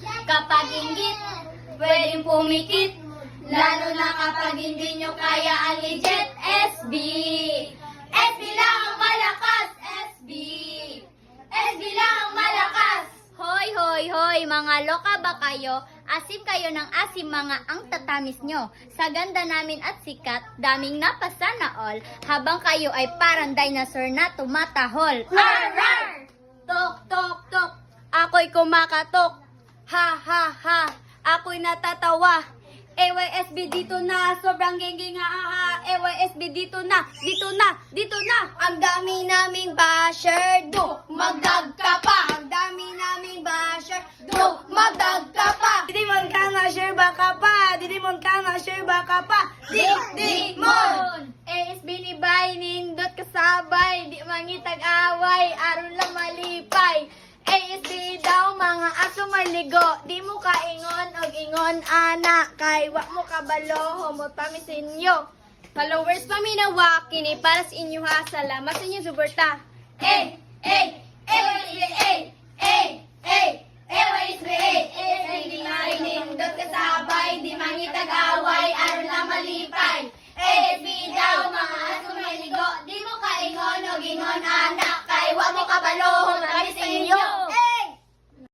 Kapag inggit, pwedeng pumikit. Lalo na kapag hindi nyo kaya ang legit. SB! SB lang ang malakas! SB! SB lang ang malakas! Hoy, hoy, hoy, mga loka ba kayo? Asim kayo ng asim mga ang tatamis nyo. Sa ganda namin at sikat, daming napasana all. Habang kayo ay parang dinosaur na tumatahol. Rar, rar! Tok, tok, tok. Ako'y kumakatok. Ha, ha, ha. Ako'y natatawa. AYSB dito na, sobrang gengeng ha ha ha. AYSB dito na, dito na, dito na. Ang dami naming basher, do magdag ka pa. Ang dami naming basher, do magdag ka pa. Didimon ka na, sure baka pa. Didimon ka na, sure baka pa. Dimon! ASB ni Bay, nindot kasabay. Di mangitag away, aron lang malipay. ASB daw mga aso maligo. Di mo kaingon og ingon ana. Kay wa mo kabalo, humot pamisinyo. Followers paminawa, kini para sa inyo ha. Salamat sa inyo suporta. ASB,